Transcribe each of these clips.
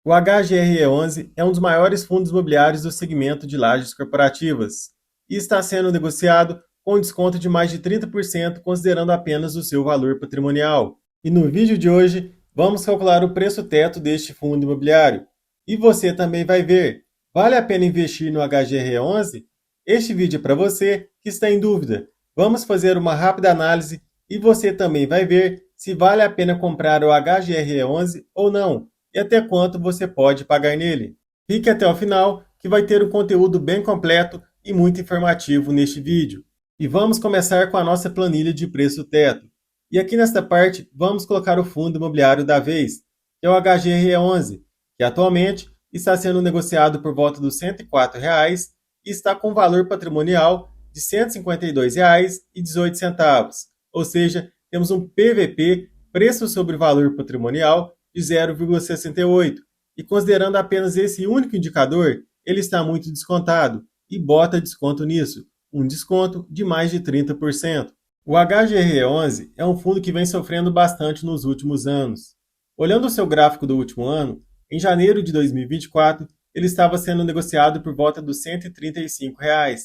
O HGRE11 é um dos maiores fundos imobiliários do segmento de lajes corporativas e está sendo negociado com desconto de mais de 30%, considerando apenas o seu valor patrimonial. E no vídeo de hoje, vamos calcular o preço teto deste fundo imobiliário. E você também vai ver, vale a pena investir no HGRE11? Este vídeo é para você que está em dúvida. Vamos fazer uma rápida análise e você também vai ver se vale a pena comprar o HGRE11 ou não e até quanto você pode pagar nele. Fique até o final que vai ter um conteúdo bem completo e muito informativo neste vídeo. E vamos começar com a nossa planilha de preço teto. E aqui nesta parte vamos colocar o fundo imobiliário da vez, que é o HGRE11, que atualmente está sendo negociado por volta dos R$ 104,00 e está com valor patrimonial de R$ 152,18. Ou seja, temos um PVP, preço sobre valor patrimonial, de 0,68. E considerando apenas esse único indicador, ele está muito descontado e bota desconto nisso, um desconto de mais de 30%. O HGR11 é um fundo que vem sofrendo bastante nos últimos anos. Olhando o seu gráfico do último ano, em janeiro de 2024, ele estava sendo negociado por volta dos R$ 135,00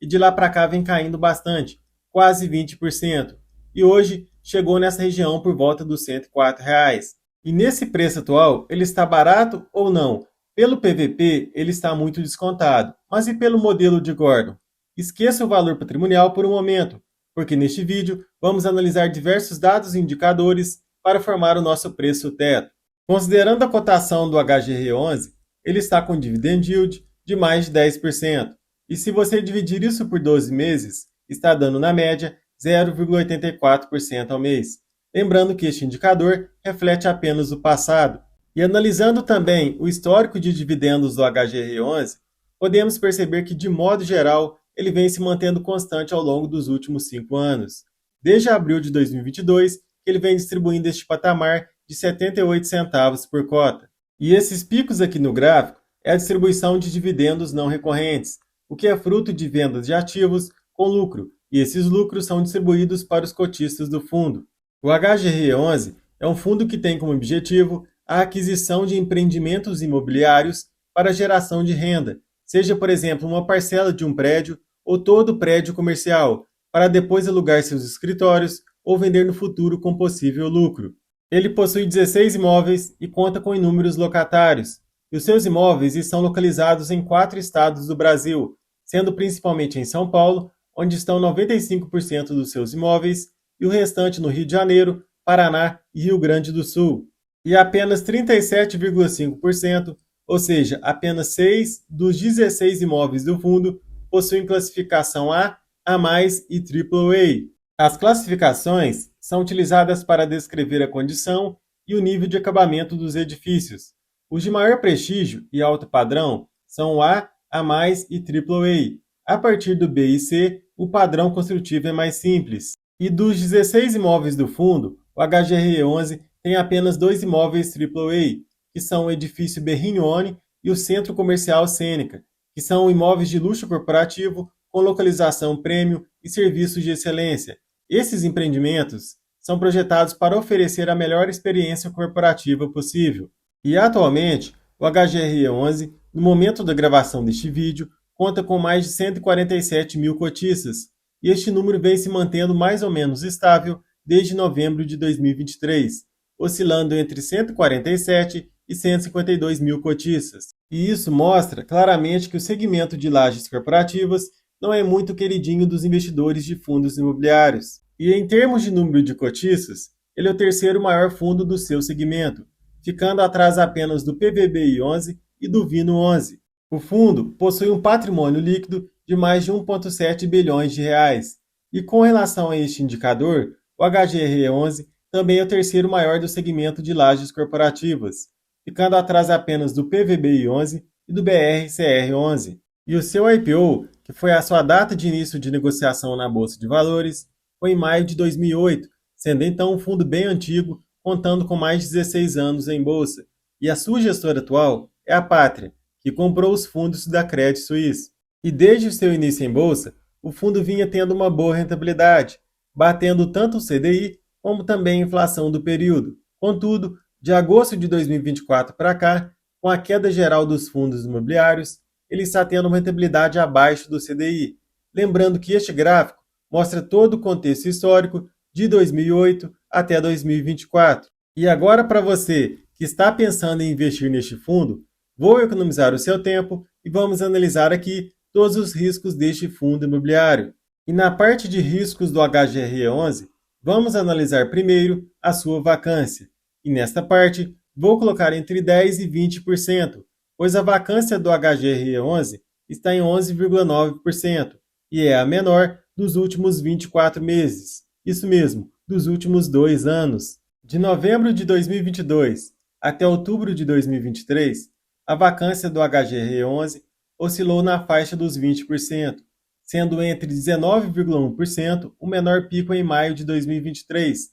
e de lá para cá vem caindo bastante, quase 20%, e hoje chegou nessa região por volta dos R$ 104,00. E nesse preço atual, ele está barato ou não? Pelo PVP, ele está muito descontado. Mas e pelo modelo de Gordon? Esqueça o valor patrimonial por um momento, porque neste vídeo vamos analisar diversos dados e indicadores para formar o nosso preço teto. Considerando a cotação do HGR11, ele está com dividend yield de mais de 10%. E se você dividir isso por 12 meses, está dando na média 0,84% ao mês. Lembrando que este indicador reflete apenas o passado. E analisando também o histórico de dividendos do HGR11, podemos perceber que, de modo geral, ele vem se mantendo constante ao longo dos últimos 5 anos. Desde abril de 2022, que ele vem distribuindo este patamar de 78 centavos por cota. E esses picos aqui no gráfico é a distribuição de dividendos não recorrentes, o que é fruto de vendas de ativos com lucro, e esses lucros são distribuídos para os cotistas do fundo. O HGR11 é um fundo que tem como objetivo a aquisição de empreendimentos imobiliários para geração de renda, seja, por exemplo, uma parcela de um prédio ou todo o prédio comercial, para depois alugar seus escritórios ou vender no futuro com possível lucro. Ele possui 16 imóveis e conta com inúmeros locatários, e os seus imóveis estão localizados em 4 estados do Brasil, sendo principalmente em São Paulo, onde estão 95% dos seus imóveis, e o restante no Rio de Janeiro, Paraná e Rio Grande do Sul. E apenas 37,5%, ou seja, apenas 6 dos 16 imóveis do fundo, possuem classificação A mais e AAA. As classificações são utilizadas para descrever a condição e o nível de acabamento dos edifícios. Os de maior prestígio e alto padrão são o A mais e AAA. A partir do B e C, o padrão construtivo é mais simples. E dos 16 imóveis do fundo, o HGR11 tem apenas 2 imóveis AAA, que são o edifício Berrignone e o Centro Comercial Sêneca, que são imóveis de luxo corporativo com localização premium e serviços de excelência. Esses empreendimentos são projetados para oferecer a melhor experiência corporativa possível. E atualmente, o HGR11, no momento da gravação deste vídeo, conta com mais de 147 mil cotistas, e este número vem se mantendo mais ou menos estável desde novembro de 2023, oscilando entre 147 e 152 mil cotistas. E isso mostra claramente que o segmento de lajes corporativas não é muito queridinho dos investidores de fundos imobiliários. E em termos de número de cotistas, ele é o terceiro maior fundo do seu segmento, ficando atrás apenas do PVBI11 e do Vino11. O fundo possui um patrimônio líquido de mais de 1,7 bilhões de reais. E com relação a este indicador, o HGR11 também é o terceiro maior do segmento de lajes corporativas, ficando atrás apenas do PVBI11 e do BRCR11. E o seu IPO, que foi a sua data de início de negociação na Bolsa de Valores, foi em maio de 2008, sendo então um fundo bem antigo, contando com mais de 16 anos em bolsa. E a sua gestora atual é a Pátria, que comprou os fundos da Credit Suisse. E desde o seu início em bolsa, o fundo vinha tendo uma boa rentabilidade, batendo tanto o CDI como também a inflação do período. Contudo, de agosto de 2024 para cá, com a queda geral dos fundos imobiliários, ele está tendo uma rentabilidade abaixo do CDI. Lembrando que este gráfico mostra todo o contexto histórico de 2008 até 2024. E agora, para você que está pensando em investir neste fundo, vou economizar o seu tempo e vamos analisar aqui todos os riscos deste fundo imobiliário. E na parte de riscos do HGRE11, vamos analisar primeiro a sua vacância. E nesta parte, vou colocar entre 10% e 20%, pois a vacância do HGRE11 está em 11,9% e é a menor dos últimos 24 meses. Isso mesmo, dos últimos 2 anos. De novembro de 2022 até outubro de 2023, a vacância do HGRE11 oscilou na faixa dos 20%, sendo entre 19,1% o menor pico em maio de 2023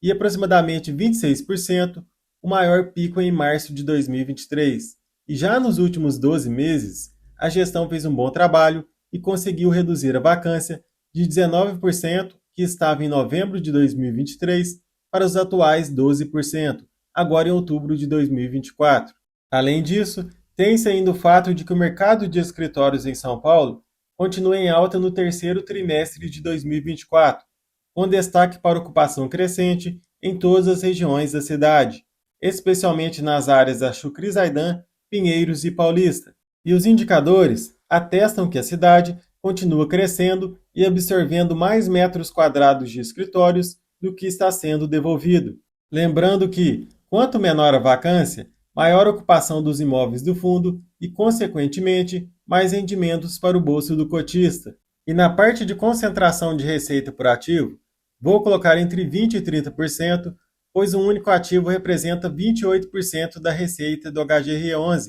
e aproximadamente 26% o maior pico em março de 2023. E já nos últimos 12 meses, a gestão fez um bom trabalho e conseguiu reduzir a vacância de 19%, que estava em novembro de 2023, para os atuais 12%, agora em outubro de 2024. Além disso, tem-se ainda o fato de que o mercado de escritórios em São Paulo continua em alta no terceiro trimestre de 2024, com destaque para ocupação crescente em todas as regiões da cidade, especialmente nas áreas da Chucri Zaidan, Pinheiros e Paulista. E os indicadores atestam que a cidade continua crescendo e absorvendo mais metros quadrados de escritórios do que está sendo devolvido. Lembrando que, quanto menor a vacância, maior a ocupação dos imóveis do fundo e, consequentemente, mais rendimentos para o bolso do cotista. E na parte de concentração de receita por ativo, vou colocar entre 20% e 30%, pois um único ativo representa 28% da receita do HGRE11,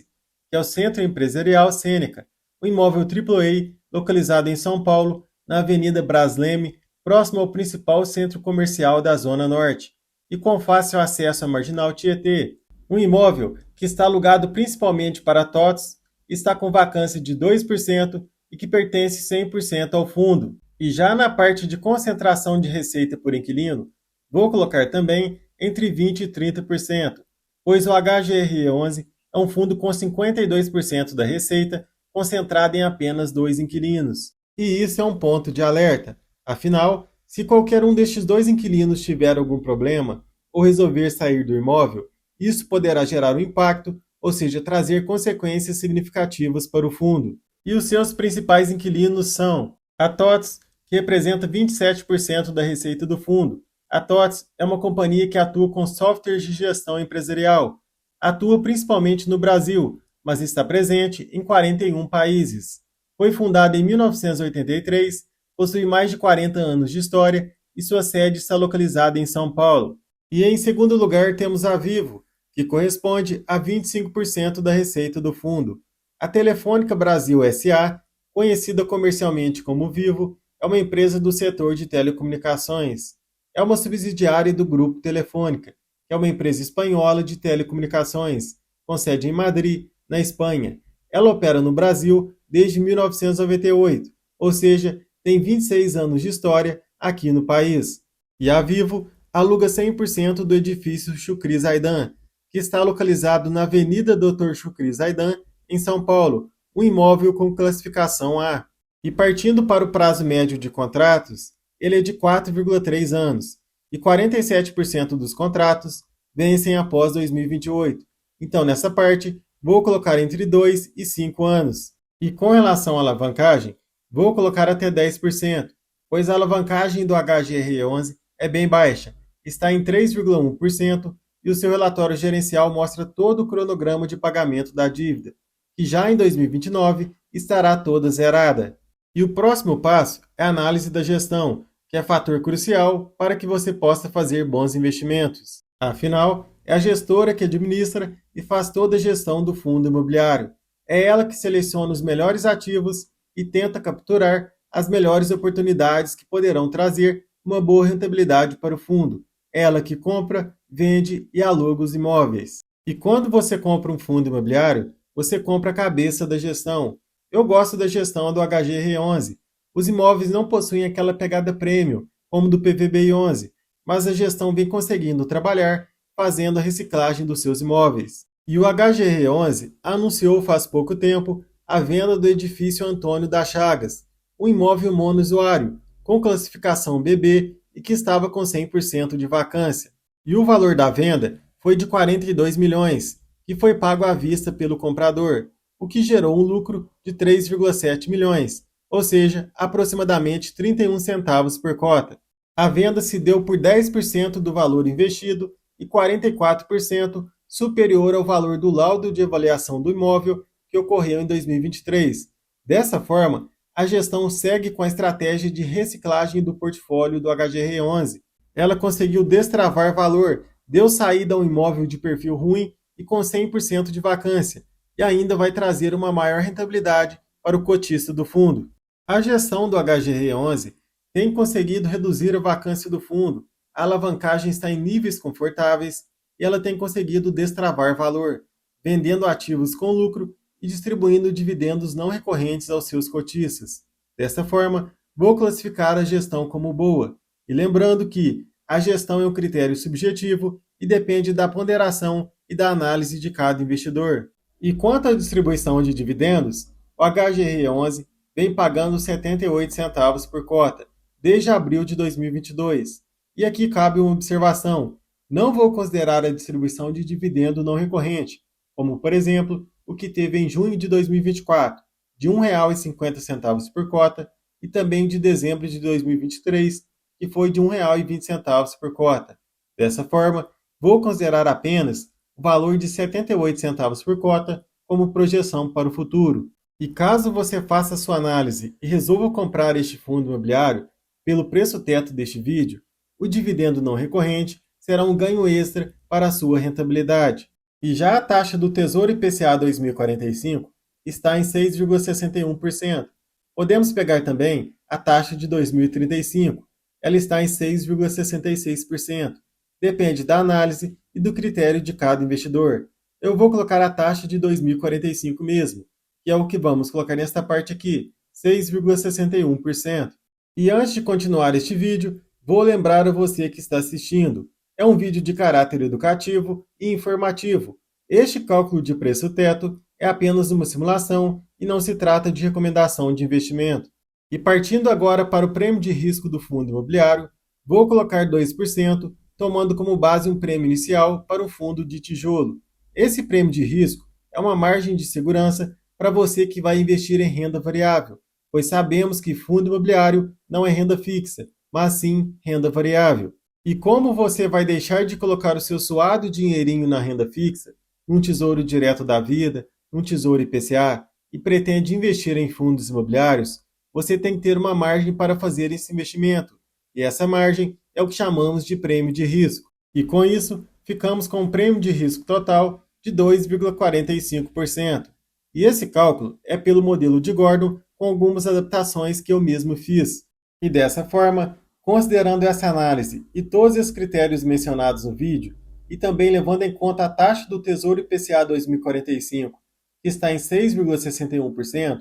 que é o Centro Empresarial Sêneca, um imóvel AAA localizado em São Paulo, na Avenida Brasleme, próximo ao principal centro comercial da Zona Norte, e com fácil acesso à Marginal Tietê. Um imóvel que está alugado principalmente para TOTS, está com vacância de 2% e que pertence 100% ao fundo. E já na parte de concentração de receita por inquilino, vou colocar também entre 20% e 30%, pois o HGRE11 é um fundo com 52% da receita concentrada em apenas 2 inquilinos. E isso é um ponto de alerta. Afinal, se qualquer um destes 2 inquilinos tiver algum problema ou resolver sair do imóvel, isso poderá gerar um impacto, ou seja, trazer consequências significativas para o fundo. E os seus principais inquilinos são a TOTS, que representa 27% da receita do fundo. A TOTS é uma companhia que atua com softwares de gestão empresarial. Atua principalmente no Brasil, mas está presente em 41 países. Foi fundada em 1983, possui mais de 40 anos de história e sua sede está localizada em São Paulo. E em segundo lugar temos a Vivo, que corresponde a 25% da receita do fundo. A Telefônica Brasil S.A., conhecida comercialmente como Vivo, é uma empresa do setor de telecomunicações. É uma subsidiária do Grupo Telefônica, que é uma empresa espanhola de telecomunicações, com sede em Madrid, na Espanha. Ela opera no Brasil desde 1998, ou seja, tem 26 anos de história aqui no país. E a Vivo aluga 100% do edifício Chucri Zaidan, que está localizado na Avenida Dr. Chucri Zaidan, em São Paulo, um imóvel com classificação A. E partindo para o prazo médio de contratos, ele é de 4,3 anos, e 47% dos contratos vencem após 2028. Então, nessa parte, vou colocar entre 2 e 5 anos. E com relação à alavancagem, vou colocar até 10%, pois a alavancagem do HGRE11 é bem baixa, está em 3,1%, e o seu relatório gerencial mostra todo o cronograma de pagamento da dívida, que já em 2029 estará toda zerada. E o próximo passo é a análise da gestão, que é fator crucial para que você possa fazer bons investimentos. Afinal, é a gestora que administra e faz toda a gestão do fundo imobiliário. É ela que seleciona os melhores ativos e tenta capturar as melhores oportunidades que poderão trazer uma boa rentabilidade para o fundo. Ela que compra, vende e aluga os imóveis. E quando você compra um fundo imobiliário, você compra a cabeça da gestão. Eu gosto da gestão do HGRE11. Os imóveis não possuem aquela pegada premium, como do PVBI11, mas a gestão vem conseguindo trabalhar fazendo a reciclagem dos seus imóveis. E o HGR11 anunciou faz pouco tempo a venda do edifício Antônio das Chagas, um imóvel monousuário, com classificação BB e que estava com 100% de vacância. E o valor da venda foi de 42 milhões, que foi pago à vista pelo comprador, o que gerou um lucro de 3,7 milhões, ou seja, aproximadamente 31 centavos por cota. A venda se deu por 10% do valor investido e 44% superior ao valor do laudo de avaliação do imóvel que ocorreu em 2023. Dessa forma, a gestão segue com a estratégia de reciclagem do portfólio do HGR11. Ela conseguiu destravar valor, deu saída ao imóvel de perfil ruim e com 100% de vacância, e ainda vai trazer uma maior rentabilidade para o cotista do fundo. A gestão do HGR11 tem conseguido reduzir a vacância do fundo, a alavancagem está em níveis confortáveis e ela tem conseguido destravar valor, vendendo ativos com lucro e distribuindo dividendos não recorrentes aos seus cotistas. Dessa forma, vou classificar a gestão como boa. E lembrando que a gestão é um critério subjetivo e depende da ponderação e da análise de cada investidor. E quanto à distribuição de dividendos, o HGR11 vem pagando 78 centavos por cota, desde abril de 2022. E aqui cabe uma observação: não vou considerar a distribuição de dividendo não recorrente, como, por exemplo, o que teve em junho de 2024, de R$ 1,50 por cota, e também de dezembro de 2023, que foi de R$ 1,20 por cota. Dessa forma, vou considerar apenas o valor de 78 centavos por cota como projeção para o futuro. E caso você faça sua análise e resolva comprar este fundo imobiliário pelo preço teto deste vídeo, o dividendo não recorrente será um ganho extra para a sua rentabilidade. E já a taxa do Tesouro IPCA 2045 está em 6,61%. Podemos pegar também a taxa de 2035. Ela está em 6,66%. Depende da análise e do critério de cada investidor. Eu vou colocar a taxa de 2045 mesmo, que é o que vamos colocar nesta parte aqui, 6,61%. E antes de continuar este vídeo, vou lembrar a você que está assistindo. É um vídeo de caráter educativo e informativo. Este cálculo de preço teto é apenas uma simulação e não se trata de recomendação de investimento. E partindo agora para o prêmio de risco do fundo imobiliário, vou colocar 2%, tomando como base um prêmio inicial para o fundo de tijolo. Esse prêmio de risco é uma margem de segurança para você que vai investir em renda variável, pois sabemos que fundo imobiliário não é renda fixa, mas sim renda variável. E como você vai deixar de colocar o seu suado dinheirinho na renda fixa, num tesouro direto da vida, num tesouro IPCA, e pretende investir em fundos imobiliários, você tem que ter uma margem para fazer esse investimento. E essa margem é o que chamamos de prêmio de risco. E com isso, ficamos com um prêmio de risco total de 2,45%. E esse cálculo é pelo modelo de Gordon, com algumas adaptações que eu mesmo fiz. E dessa forma, considerando essa análise e todos os critérios mencionados no vídeo, e também levando em conta a taxa do Tesouro IPCA 2045, que está em 6,61%,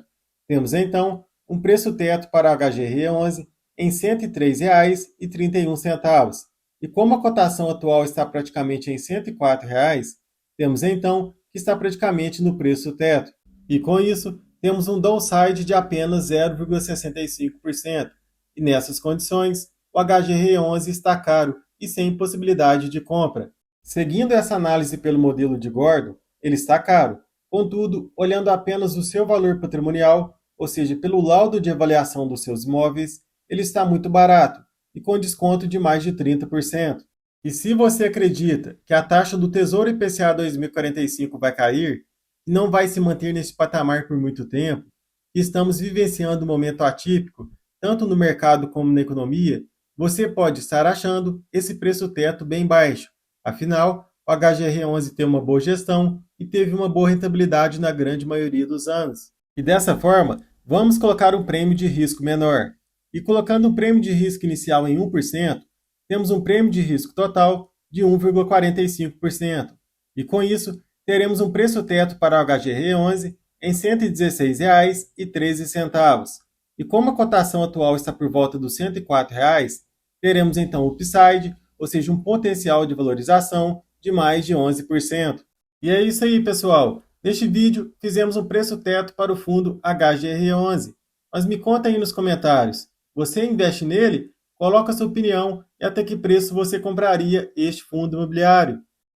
temos então um preço teto para a HGR11 em R$ 103,31. E como a cotação atual está praticamente em R$ 104, temos então que está praticamente no preço teto. E com isso, temos um downside de apenas 0,65%. E nessas condições, o HGR11 está caro e sem possibilidade de compra. Seguindo essa análise pelo modelo de Gordon, ele está caro. Contudo, olhando apenas o seu valor patrimonial, ou seja, pelo laudo de avaliação dos seus imóveis, ele está muito barato e com desconto de mais de 30%. E se você acredita que a taxa do Tesouro IPCA 2045 vai cair e não vai se manter nesse patamar por muito tempo, e estamos vivenciando um momento atípico, tanto no mercado como na economia, você pode estar achando esse preço teto bem baixo. Afinal, o HGR11 tem uma boa gestão e teve uma boa rentabilidade na grande maioria dos anos. E dessa forma, vamos colocar um prêmio de risco menor. E colocando um prêmio de risco inicial em 1%, temos um prêmio de risco total de 1,45%. E com isso, teremos um preço teto para o HGR11 em R$ 116,13. E como a cotação atual está por volta dos R$ 104, teremos então o upside, ou seja, um potencial de valorização de mais de 11%. E é isso aí, pessoal. Neste vídeo, fizemos um preço teto para o fundo HGR11. Mas me conta aí nos comentários, você investe nele? Coloca sua opinião e até que preço você compraria este fundo imobiliário.